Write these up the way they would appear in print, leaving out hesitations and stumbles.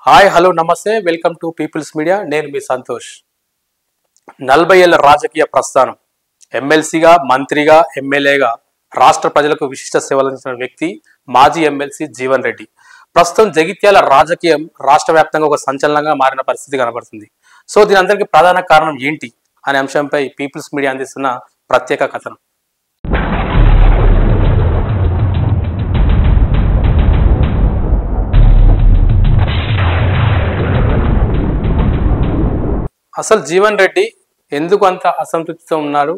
Hi hello నమస్తే welcome to peoples media. నేను మీ సంతోష్. 40 ఏళ్ల రాజకీయ ప్రస్థానం, ఎమ్మెల్సీగా, మంత్రిగా, ఎమ్మెల్యేగా రాష్ట్ర ప్రజలకు విశిష్ట సేవలు అందించిన వ్యక్తి మాజీ ఎమ్మెల్సీ జీవన్ రెడ్డి. ప్రస్తుతం జగిత్యాల రాజకీయం రాష్ట్ర వ్యాప్తంగా ఒక సంచలనంగా మారిన పరిస్థితి కనబడుతుంది. సో దీని అందరికీ ప్రధాన కారణం ఏంటి అనే అంశంపై పీపుల్స్ మీడియా అందిస్తున్న ప్రత్యేక కథనం. అసలు జీవన్ రెడ్డి ఎందుకు అంత అసంతృప్తితో ఉన్నాడు?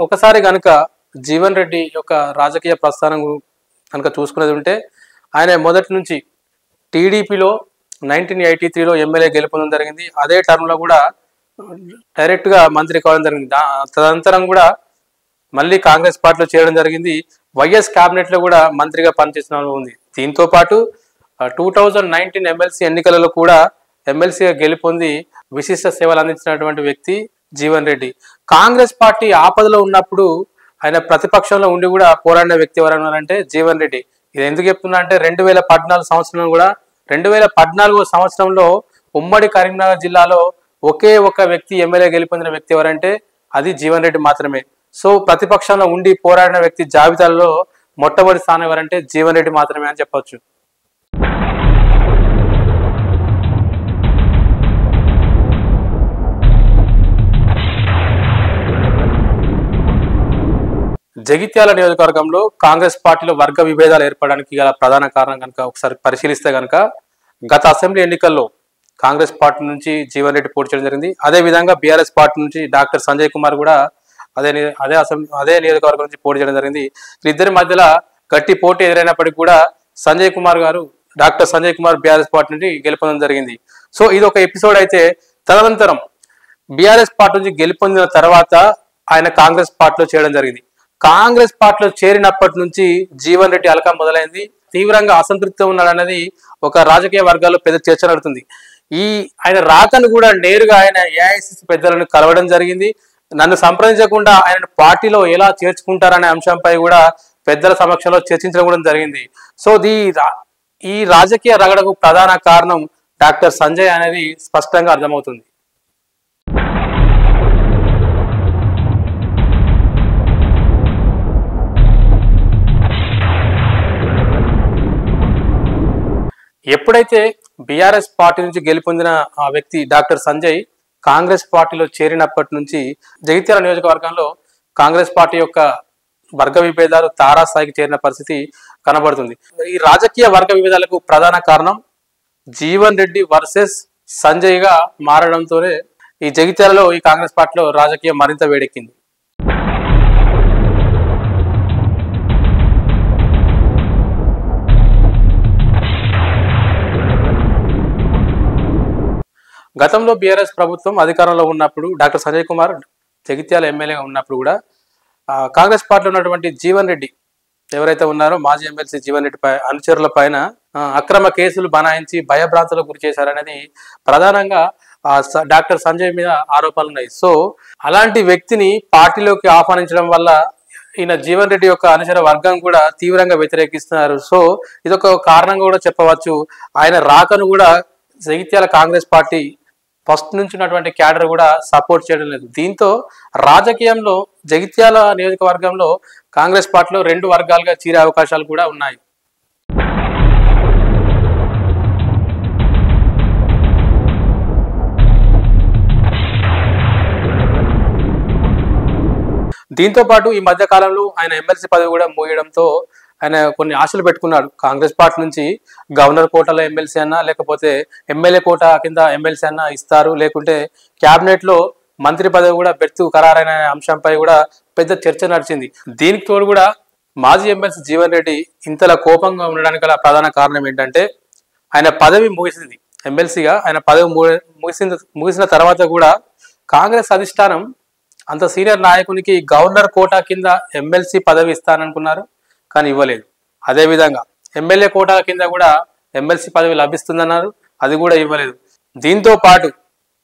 ఒకసారి కనుక జీవన్ రెడ్డి యొక్క రాజకీయ ప్రస్థానం కనుక చూసుకునేది ఉంటే, ఆయన మొదటి నుంచి టీడీపీలో 1983లో ఎమ్మెల్యే గెలుపొందడం జరిగింది. అదే టర్మ్లో కూడా డైరెక్ట్గా మంత్రి కావడం జరిగింది. తదనంతరం కూడా మళ్ళీ కాంగ్రెస్ పార్టీలో చేరడం జరిగింది. వైఎస్ క్యాబినెట్లో కూడా మంత్రిగా పనిచేసిన ఉంది. దీంతో పాటు 2019 ఎమ్మెల్సీ ఎన్నికలలో కూడా ఎమ్మెల్సీగా గెలుపొంది విశిష్ట సేవలు అందించినటువంటి వ్యక్తి జీవన్ రెడ్డి. కాంగ్రెస్ పార్టీ ఆపదలో ఉన్నప్పుడు ఆయన ప్రతిపక్షంలో ఉండి కూడా పోరాడిన వ్యక్తి ఎవరన్నారంటే జీవన్ రెడ్డి. ఇది ఎందుకు చెప్తున్నా అంటే 2014 సంవత్సరంలో కూడా 2014 సంవత్సరంలో ఉమ్మడి కరీంనగర్ జిల్లాలో ఒకే ఒక వ్యక్తి ఎమ్మెల్యే గెలుపొందిన వ్యక్తి ఎవరంటే అది జీవన్ రెడ్డి మాత్రమే. సో ప్రతిపక్షంలో ఉండి పోరాడిన వ్యక్తి జాబితాలో మొట్టమొదటి స్థానం ఎవరంటే జీవన్ రెడ్డి మాత్రమే అని చెప్పొచ్చు. జగిత్యాల నియోజకవర్గంలో కాంగ్రెస్ పార్టీలో వర్గ విభేదాలు ఏర్పడడానికి గల ప్రధాన కారణం కనుక ఒకసారి పరిశీలిస్తే కనుక, గత అసెంబ్లీ ఎన్నికల్లో కాంగ్రెస్ పార్టీ నుంచి జీవన్ రెడ్డి పోటీ చేయడం జరిగింది. అదేవిధంగా బీఆర్ఎస్ పార్టీ నుంచి డాక్టర్ సంజయ్ కుమార్ కూడా అదే నియోజకవర్గం నుంచి పోటీ చేయడం జరిగింది. వీరిద్దరి మధ్యలో గట్టి పోటీ ఎదురైనప్పటికీ కూడా doctor Sanjay Kumar BRS party నుంచి గెలుపొందడం జరిగింది. సో ఇది ఒక ఎపిసోడ్ అయితే, తదనంతరం బీఆర్ఎస్ పార్టీ నుంచి గెలుపొందిన తర్వాత ఆయన కాంగ్రెస్ పార్టీలో చేయడం జరిగింది. కాంగ్రెస్ పార్టీలో చేరినప్పటి నుంచి జీవన్ రెడ్డి అలక మొదలైంది. తీవ్రంగా అసంతృప్తితో ఉన్నాడనేది ఒక రాజకీయ వర్గాల్లో పెద్ద చర్చ నడుతుంది. ఆయన రాకను కూడా నేరుగా ఆయన ఏఐసిసి పెద్దలను కలవడం జరిగింది. నన్ను సంప్రదించకుండా ఆయన పార్టీలో ఎలా చేర్చుకుంటారనే అంశంపై కూడా పెద్దల సమక్షంలో చర్చించడం కూడా జరిగింది. సో ఈ రాజకీయ రగడకు ప్రధాన కారణం డాక్టర్ సంజయ్ అనేది స్పష్టంగా అర్థమవుతుంది. ఎప్పుడైతే బీఆర్ఎస్ పార్టీ నుంచి గెలుపొందిన ఆ వ్యక్తి డాక్టర్ సంజయ్ కాంగ్రెస్ పార్టీలో చేరినప్పటి నుంచి జగిత్యాల నియోజకవర్గంలో కాంగ్రెస్ పార్టీ యొక్క వర్గ విభేదాలు తారాస్థాయికి చేరిన పరిస్థితి కనబడుతుంది. ఈ రాజకీయ వర్గ విభేదాలకు ప్రధాన కారణం జీవన్ రెడ్డి వర్సెస్ సంజయ్ గా మారడంతోనే ఈ జగిత్యాలలో ఈ కాంగ్రెస్ పార్టీలో రాజకీయం మరింత వేడెక్కింది. గతంలో బీఆర్ఎస్ ప్రభుత్వం అధికారంలో ఉన్నప్పుడు డాక్టర్ సంజయ్ కుమార్ జగిత్యాల ఎమ్మెల్యేగా ఉన్నప్పుడు కూడా కాంగ్రెస్ పార్టీలో ఉన్నటువంటి జీవన్ రెడ్డి ఎవరైతే ఉన్నారో మాజీ ఎమ్మెల్సీ జీవన్ రెడ్డి అనుచరుల పైన అక్రమ కేసులు బనాయించి భయభ్రాంతులకు గురి చేశారనేది ప్రధానంగా డాక్టర్ సంజయ్ మీద ఆరోపణలు ఉన్నాయి. సో అలాంటి వ్యక్తిని పార్టీలోకి ఆహ్వానించడం వల్ల ఈయన జీవన్ రెడ్డి యొక్క అనుచర వర్గం కూడా తీవ్రంగా వ్యతిరేకిస్తున్నారు. సో ఇదొక కారణంగా కూడా చెప్పవచ్చు. ఆయన రాకను కూడా జగిత్యాల కాంగ్రెస్ పార్టీ ఫస్ట్ నుంచి ఉన్నటువంటి క్యాడర్ కూడా సపోర్ట్ చేయడం లేదు. దీంతో రాజకీయంలో జగిత్యాల నియోజకవర్గంలో కాంగ్రెస్ పార్టీలో 2 వర్గాలుగా చీరే అవకాశాలు కూడా ఉన్నాయి. దీంతో పాటు ఈ మధ్య కాలంలో ఆయన ఎమ్మెల్సీ పదవి కూడా మోయడంతో ఆయన కొన్ని ఆశలు పెట్టుకున్నాడు. కాంగ్రెస్ పార్టీ నుంచి గవర్నర్ కోటాలో ఎమ్మెల్సీ అన్నా, లేకపోతే ఎమ్మెల్యే కోటా కింద ఎమ్మెల్సీ అన్నా ఇస్తారు, లేకుంటే క్యాబినెట్ లో మంత్రి పదవి కూడా బెర్తు ఖరారైన అంశంపై కూడా పెద్ద చర్చ నడిచింది. దీనికి తోడు కూడా మాజీ ఎమ్మెల్సీ జీవన్ రెడ్డి ఇంతలా కోపంగా ఉండడానికి గల ప్రధాన కారణం ఏంటంటే, ఆయన పదవి ముగిసింది ఎమ్మెల్సీగా. ఆయన పదవి ముగిసిన తర్వాత కూడా కాంగ్రెస్ అధిష్టానం అంత సీనియర్ నాయకునికి గవర్నర్ కోటా కింద ఎమ్మెల్సీ పదవి ఇస్తాననుకున్నారు, కానీ ఇవ్వలేదు. అదేవిధంగా ఎమ్మెల్యే కోటా కింద కూడా ఎమ్మెల్సీ పదవి లభిస్తుందన్నారు, అది కూడా ఇవ్వలేదు. దీంతో పాటు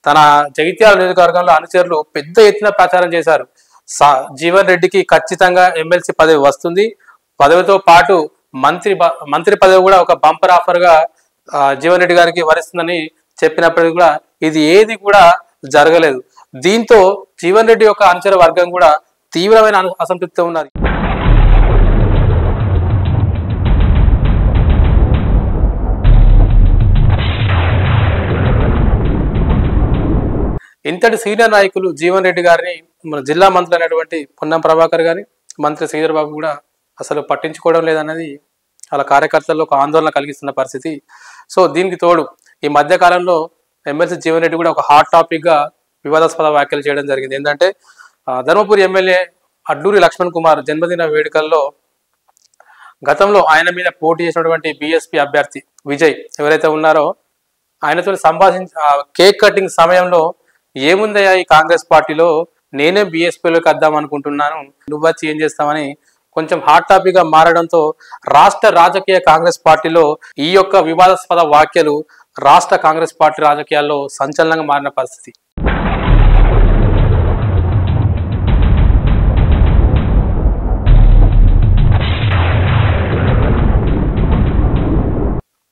తన జగిత్యాల నియోజకవర్గంలో అనుచరులు పెద్ద ఎత్తున ప్రచారం చేశారు. జీవన్ రెడ్డికి ఖచ్చితంగా ఎమ్మెల్సీ పదవి వస్తుంది, పదవితో పాటు మంత్రి పదవి కూడా ఒక బంపర్ ఆఫర్ గా జీవన్ రెడ్డి గారికి వరిస్తుందని చెప్పినప్పటికీ కూడా ఇది ఏది కూడా జరగలేదు. దీంతో జీవన్ రెడ్డి యొక్క అనుచర వర్గం కూడా తీవ్రమైన అసంతృప్తితో ఉన్నారు. ఇంతటి సీనియర్ నాయకులు జీవన్ రెడ్డి గారిని మన జిల్లా మంత్రి అయినటువంటి పొన్నం ప్రభాకర్ గారి మంత్రి శ్రీధర్ బాబు కూడా అసలు పట్టించుకోవడం లేదన్నది వాళ్ళ కార్యకర్తల్లో ఒక ఆందోళన కలిగిస్తున్న పరిస్థితి. సో దీనికి తోడు ఈ మధ్య కాలంలో ఎమ్మెల్సీ జీవన్ రెడ్డి కూడా ఒక హాట్ టాపిక్ గా వివాదాస్పద వ్యాఖ్యలు చేయడం జరిగింది. ఏంటంటే ధర్మపురి ఎమ్మెల్యే అడ్లూరి లక్ష్మణ్ కుమార్ జన్మదిన వేడుకల్లో గతంలో ఆయన మీద పోటీ చేసినటువంటి బీఎస్పీ అభ్యర్థి విజయ్ ఎవరైతే ఉన్నారో ఆయనతో కేక్ కటింగ్ సమయంలో ఏముందయ్యా ఈ కాంగ్రెస్ పార్టీలో, నేనే బీఎస్పీలోకి వద్దాం అనుకుంటున్నాను, నువ్వు వచ్చి ఏం చేస్తామని కొంచెం హాట్ టాపిక్ గా మారడంతో రాష్ట్ర రాజకీయ కాంగ్రెస్ పార్టీలో ఈ యొక్క వివాదాస్పద వ్యాఖ్యలు రాష్ట్ర కాంగ్రెస్ పార్టీ రాజకీయాల్లో సంచలనంగా మారిన పరిస్థితి.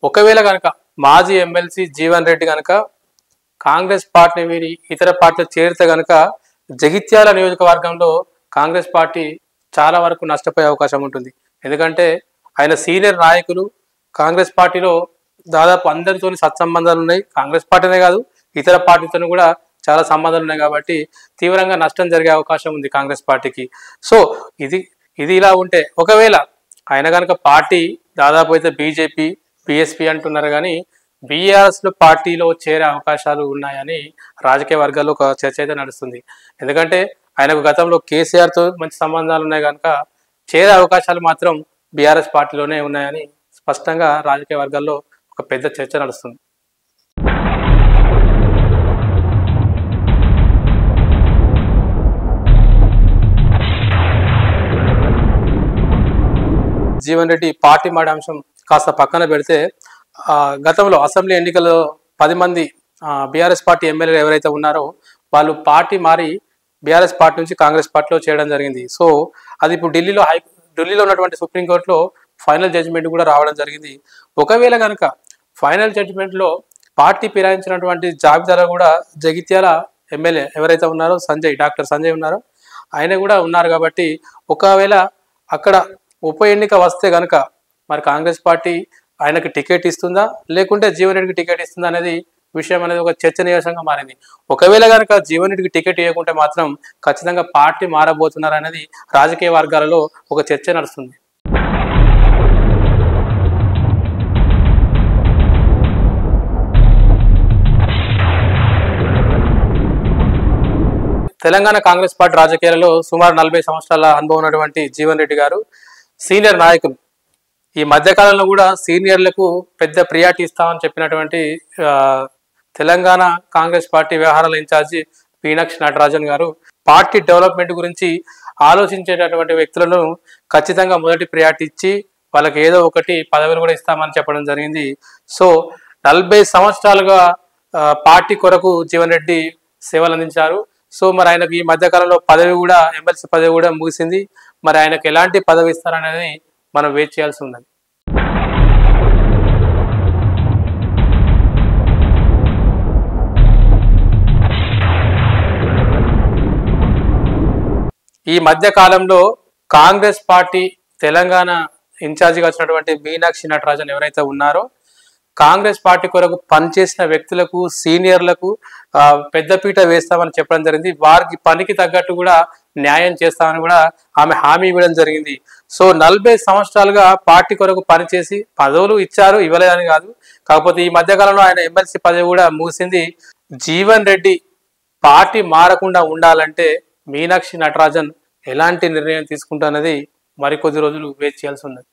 ఒకవేళ కనుక మాజీ ఎమ్మెల్సీ జీవన్ రెడ్డి కనుక కాంగ్రెస్ పార్టీ వీరి ఇతర పార్టీలు చేరితే కనుక జగిత్యాల నియోజకవర్గంలో కాంగ్రెస్ పార్టీ చాలా వరకు నష్టపోయే అవకాశం ఉంటుంది. ఎందుకంటే ఆయన సీనియర్ నాయకులు, కాంగ్రెస్ పార్టీలో దాదాపు అందరితో సత్సంబంధాలు ఉన్నాయి. కాంగ్రెస్ పార్టీనే కాదు ఇతర పార్టీతో కూడా చాలా సంబంధాలు ఉన్నాయి కాబట్టి తీవ్రంగా నష్టం జరిగే అవకాశం ఉంది కాంగ్రెస్ పార్టీకి. సో ఇది ఇలా ఉంటే ఒకవేళ ఆయన కనుక పార్టీ దాదాపు అయితే బీజేపీ బీఎస్పీ అంటున్నారు కానీ బీఆర్ఎస్లో పార్టీలో చేరే అవకాశాలు ఉన్నాయని రాజకీయ వర్గాల్లో ఒక చర్చ అయితే నడుస్తుంది. ఎందుకంటే ఆయనకు గతంలో కేసీఆర్తో మంచి సంబంధాలు ఉన్నాయి కనుక చేరే అవకాశాలు మాత్రం బీఆర్ఎస్ పార్టీలోనే ఉన్నాయని స్పష్టంగా రాజకీయ వర్గాల్లో ఒక పెద్ద చర్చ నడుస్తుంది. జీవన్ రెడ్డి పార్టీ మాడే అంశం కాస్త పక్కన పెడితే గతంలో అసెంబ్లీ ఎన్నికల్లో 10 మంది బీఆర్ఎస్ పార్టీ ఎమ్మెల్యేలు ఎవరైతే ఉన్నారో వాళ్ళు పార్టీ మారి బీఆర్ఎస్ పార్టీ నుంచి కాంగ్రెస్ పార్టీలో చేయడం జరిగింది. సో అది ఇప్పుడు ఢిల్లీలో ఉన్నటువంటి సుప్రీంకోర్టులో ఫైనల్ జడ్జిమెంట్ కూడా రావడం జరిగింది. ఒకవేళ కనుక ఫైనల్ జడ్జిమెంట్లో పార్టీ ఫిరాయించినటువంటి జాబితాలో కూడా జగిత్యాల ఎమ్మెల్యే ఎవరైతే ఉన్నారో డాక్టర్ సంజయ్ ఉన్నారో ఆయన కూడా ఉన్నారు కాబట్టి ఒకవేళ అక్కడ ఉప ఎన్నిక వస్తే కనుక మరి కాంగ్రెస్ పార్టీ ఆయనకి టికెట్ ఇస్తుందా లేకుంటే జీవన్ రెడ్డికి టికెట్ ఇస్తుందా అనేది విషయం అనేది ఒక చర్చనీయాంశంగా మారింది. ఒకవేళ కనుక జీవన్ రెడ్డికి టికెట్ ఇవ్వకుంటే మాత్రం ఖచ్చితంగా పార్టీ మారబోతున్నారు అనేది రాజకీయ వర్గాలలో ఒక చర్చ నడుస్తుంది. తెలంగాణ కాంగ్రెస్ పార్టీ రాజకీయాలలో సుమారు 40 సంవత్సరాల అనుభవం ఉన్నటువంటి జీవన్ రెడ్డి గారు సీనియర్ నాయకులు. ఈ మధ్యకాలంలో కూడా సీనియర్లకు పెద్ద ప్రియారిటీ ఇస్తామని చెప్పినటువంటి తెలంగాణ కాంగ్రెస్ పార్టీ వ్యవహారాల ఇన్ఛార్జి మీనాక్షి నటరాజన్ గారు పార్టీ డెవలప్మెంట్ గురించి ఆలోచించేటటువంటి వ్యక్తులను ఖచ్చితంగా మొదటి ప్రియారిటీ ఇచ్చి వాళ్ళకి ఏదో ఒకటి పదవులు కూడా ఇస్తామని చెప్పడం జరిగింది. సో 40 సంవత్సరాలుగా పార్టీ కొరకు జీవన్ రెడ్డి సేవలు అందించారు. సో మరి ఆయనకు ఈ మధ్యకాలంలో పదవి కూడా ఎమ్మెల్సీ పదవి కూడా ముగిసింది. మరి ఆయనకు ఎలాంటి పదవి ఇస్తారనేది మనం వెయిట్ చేయాల్సి ఉన్నది. ఈ మధ్య కాలంలో కాంగ్రెస్ పార్టీ తెలంగాణ ఇన్ఛార్జిగా వచ్చినటువంటి మీనాక్షి నటరాజన్ ఎవరైతే ఉన్నారో కాంగ్రెస్ పార్టీ కొరకు పనిచేసిన వ్యక్తులకు సీనియర్లకు పెద్దపీట వేస్తామని చెప్పడం జరిగింది. వారికి పనికి తగ్గట్టు కూడా న్యాయం చేస్తామని కూడా ఆమె హామీ ఇవ్వడం జరిగింది. సో 40 సంవత్సరాలుగా పార్టీ కొరకు పనిచేసి పదవులు ఇచ్చారు, ఇవ్వలేదని కాదు. కాకపోతే ఈ మధ్యకాలంలో ఆయన ఎమ్మెల్సీ పదవి కూడా ముగిసింది. జీవన్ రెడ్డి పార్టీ మారకుండా ఉండాలంటే మీనాక్షి నటరాజన్ ఎలాంటి నిర్ణయం తీసుకుంటానది మరికొద్ది రోజులు వేచి చేయాల్సి ఉన్నది.